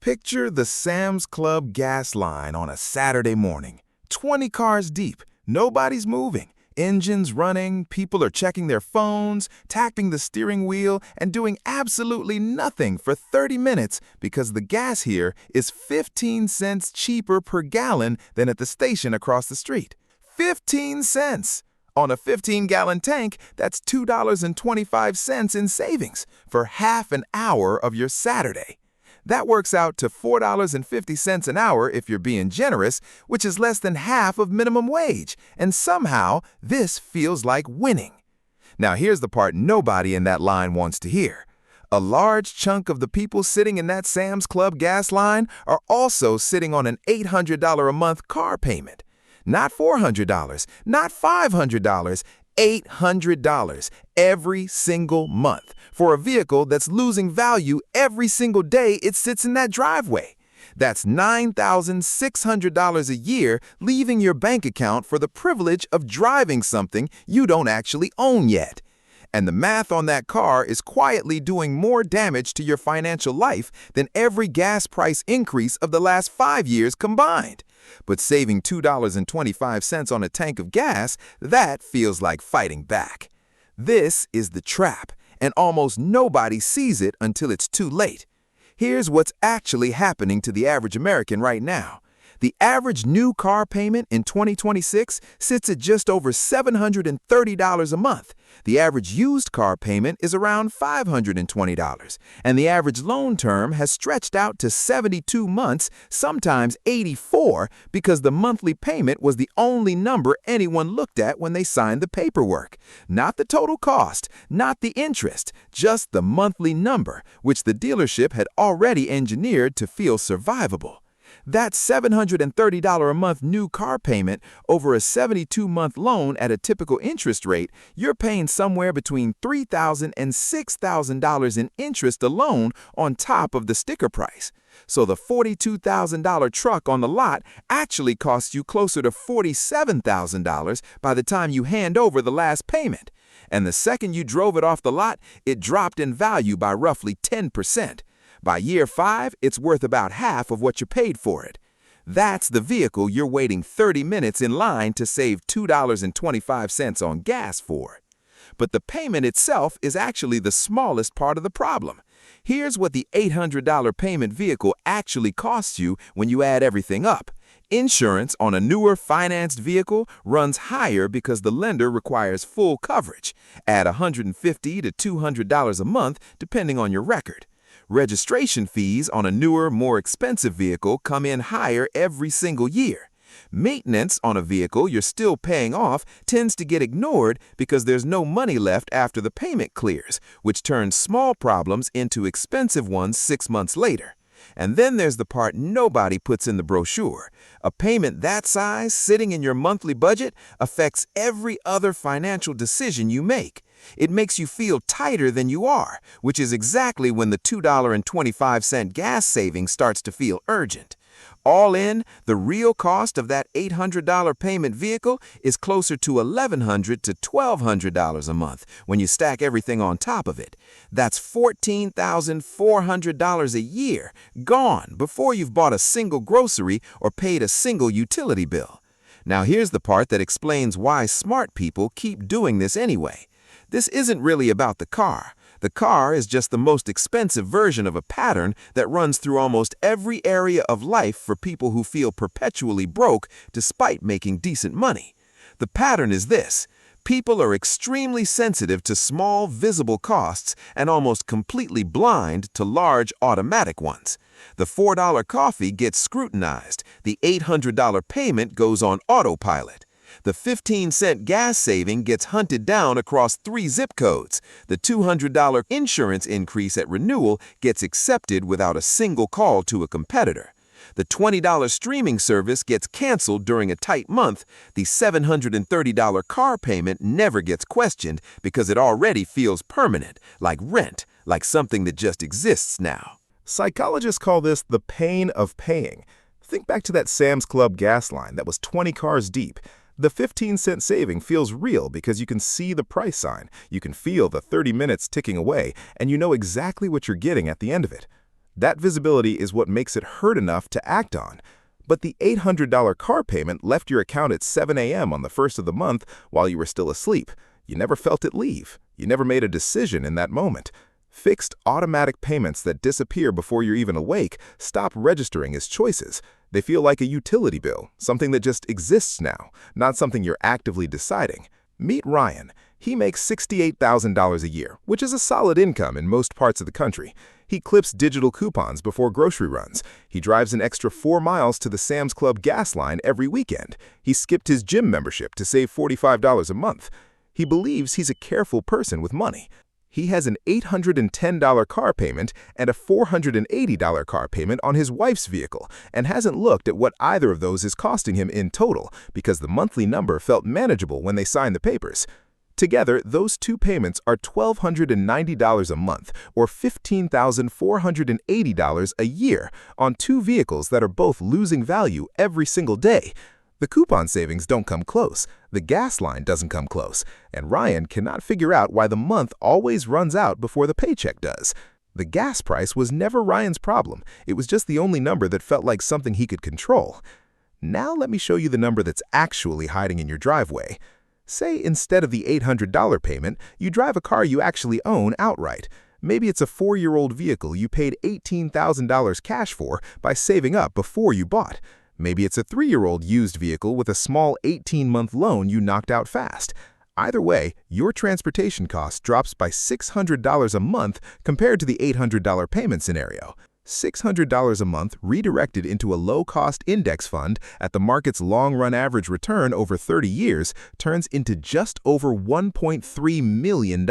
Picture the Sam's Club gas line on a Saturday morning. 20 cars deep, nobody's moving. Engines running, people are checking their phones, tapping the steering wheel, and doing absolutely nothing for 30 minutes because the gas here is 15 cents cheaper per gallon than at the station across the street. 15 cents! On a 15-gallon tank, that's $2.25 in savings for half an hour of your Saturday. That works out to $4.50 an hour if you're being generous, which is less than half of minimum wage, and somehow this feels like winning. Now here's the part nobody in that line wants to hear. A large chunk of the people sitting in that Sam's Club gas line are also sitting on an $800 a month car payment. Not $400, not $500, $800 every single month for a vehicle that's losing value every single day it sits in that driveway. That's $9,600 a year leaving your bank account for the privilege of driving something you don't actually own yet. And the math on that car is quietly doing more damage to your financial life than every gas price increase of the last 5 years combined. But saving $2.25 on a tank of gas, that feels like fighting back. This is the trap, and almost nobody sees it until it's too late. Here's what's actually happening to the average American right now. The average new car payment in 2026 sits at just over $730 a month. The average used car payment is around $520, and the average loan term has stretched out to 72 months, sometimes 84, because the monthly payment was the only number anyone looked at when they signed the paperwork. Not the total cost, not the interest, just the monthly number, which the dealership had already engineered to feel survivable. That $730 a month new car payment over a 72-month loan at a typical interest rate, you're paying somewhere between $3,000 and $6,000 in interest alone on top of the sticker price. So the $42,000 truck on the lot actually costs you closer to $47,000 by the time you hand over the last payment. And the second you drove it off the lot, it dropped in value by roughly 10%. By year 5, it's worth about half of what you paid for it. That's the vehicle you're waiting 30 minutes in line to save $2.25 on gas for. But the payment itself is actually the smallest part of the problem. Here's what the $800 payment vehicle actually costs you when you add everything up. Insurance on a newer financed vehicle runs higher because the lender requires full coverage. Add $150 to $200 a month depending on your record. Registration fees on a newer, more expensive vehicle come in higher every single year. Maintenance on a vehicle you're still paying off tends to get ignored because there's no money left after the payment clears, which turns small problems into expensive ones 6 months later. And then there's the part nobody puts in the brochure. A payment that size sitting in your monthly budget affects every other financial decision you make. It makes you feel tighter than you are, which is exactly when the $2.25 gas saving starts to feel urgent. All in, the real cost of that $800 payment vehicle is closer to $1,100 to $1,200 a month when you stack everything on top of it. That's $14,400 a year gone before you've bought a single grocery or paid a single utility bill. Now here's the part that explains why smart people keep doing this anyway. This isn't really about the car. The car is just the most expensive version of a pattern that runs through almost every area of life for people who feel perpetually broke despite making decent money. The pattern is this. People are extremely sensitive to small, visible costs and almost completely blind to large, automatic ones. The $4 coffee gets scrutinized. The $800 payment goes on autopilot. The 15-cent gas saving gets hunted down across 3 zip codes. The $200 insurance increase at renewal gets accepted without a single call to a competitor. The $20 streaming service gets canceled during a tight month. The $730 car payment never gets questioned because it already feels permanent, like rent, like something that just exists now. Psychologists call this the pain of paying. Think back to that Sam's Club gas line that was 20 cars deep. The 15-cent saving feels real because you can see the price sign, you can feel the 30 minutes ticking away, and you know exactly what you're getting at the end of it. That visibility is what makes it hurt enough to act on. But the $800 car payment left your account at 7 a.m. on the first of the month while you were still asleep. You never felt it leave. You never made a decision in that moment. Fixed automatic payments that disappear before you're even awake stop registering as choices. They feel like a utility bill, something that just exists now, not something you're actively deciding. Meet Ryan. He makes $68,000 a year, which is a solid income in most parts of the country. He clips digital coupons before grocery runs. He drives an extra 4 miles to the Sam's Club gas line every weekend. He skipped his gym membership to save $45 a month. He believes he's a careful person with money. He has an $810 car payment and a $480 car payment on his wife's vehicle and hasn't looked at what either of those is costing him in total because the monthly number felt manageable when they signed the papers. Together, those two payments are $1,290 a month or $15,480 a year on two vehicles that are both losing value every single day. The coupon savings don't come close, the gas line doesn't come close, and Ryan cannot figure out why the month always runs out before the paycheck does. The gas price was never Ryan's problem, it was just the only number that felt like something he could control. Now let me show you the number that's actually hiding in your driveway. Say instead of the $800 payment, you drive a car you actually own outright. Maybe it's a 4-year-old vehicle you paid $18,000 cash for by saving up before you bought. Maybe it's a 3-year-old used vehicle with a small 18-month loan you knocked out fast. Either way, your transportation cost drops by $600 a month compared to the $800 payment scenario. $600 a month redirected into a low-cost index fund at the market's long-run average return over 30 years turns into just over $1.3 million.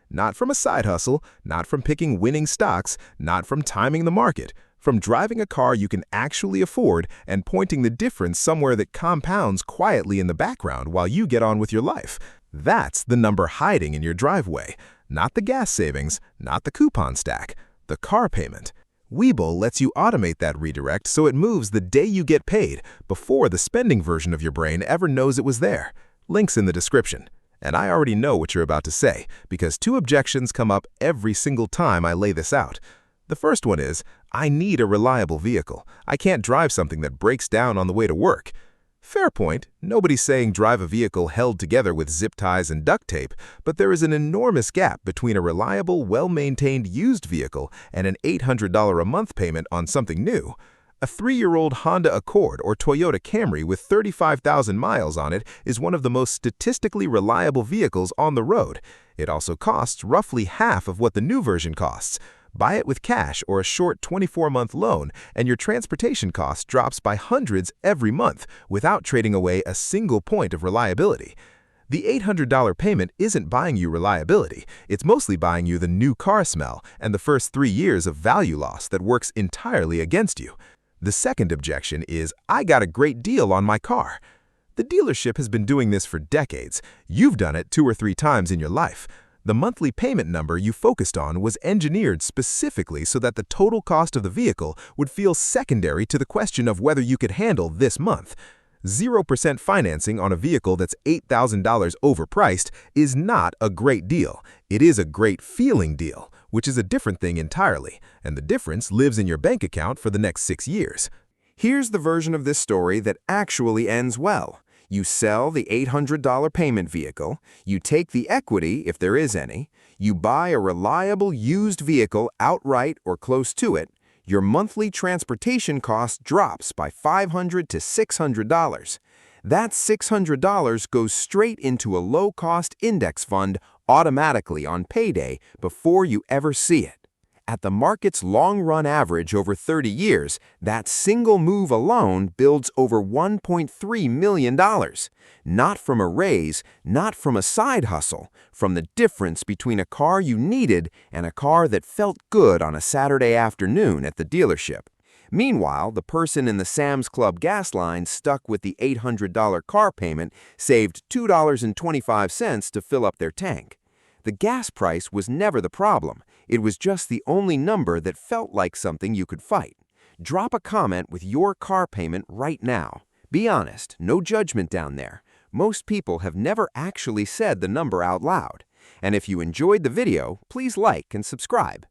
Not from a side hustle, not from picking winning stocks, not from timing the market, from driving a car you can actually afford and pointing the difference somewhere that compounds quietly in the background while you get on with your life. That's the number hiding in your driveway. Not the gas savings, not the coupon stack, the car payment. Webull lets you automate that redirect so it moves the day you get paid, before the spending version of your brain ever knows it was there. Links in the description. And I already know what you're about to say, because 2 objections come up every single time I lay this out. The first one is, I need a reliable vehicle. I can't drive something that breaks down on the way to work. Fair point, nobody's saying drive a vehicle held together with zip ties and duct tape, but there is an enormous gap between a reliable, well-maintained used vehicle and an $800 a month payment on something new. A 3-year-old Honda Accord or Toyota Camry with 35,000 miles on it is one of the most statistically reliable vehicles on the road. It also costs roughly half of what the new version costs. Buy it with cash or a short 24-month loan, and your transportation cost drops by hundreds every month without trading away a single point of reliability. The $800 payment isn't buying you reliability, it's mostly buying you the new car smell and the first 3 years of value loss that works entirely against you. The second objection is, I got a great deal on my car. The dealership has been doing this for decades. You've done it 2 or 3 times in your life. The monthly payment number you focused on was engineered specifically so that the total cost of the vehicle would feel secondary to the question of whether you could handle this month. 0% financing on a vehicle that's $8,000 overpriced is not a great deal. It is a great feeling deal, which is a different thing entirely, and the difference lives in your bank account for the next 6 years. Here's the version of this story that actually ends well. You sell the $800 payment vehicle, you take the equity if there is any, you buy a reliable used vehicle outright or close to it, your monthly transportation cost drops by $500 to $600. That $600 goes straight into a low-cost index fund automatically on payday before you ever see it. At the market's long-run average over 30 years, that single move alone builds over $1.3 million. Not from a raise, not from a side hustle, from the difference between a car you needed and a car that felt good on a Saturday afternoon at the dealership. Meanwhile, the person in the Sam's Club gas line stuck with the $800 car payment saved $2.25 to fill up their tank. The gas price was never the problem. It was just the only number that felt like something you could fight. Drop a comment with your car payment right now. Be honest, no judgment down there. Most people have never actually said the number out loud. And if you enjoyed the video, please like and subscribe.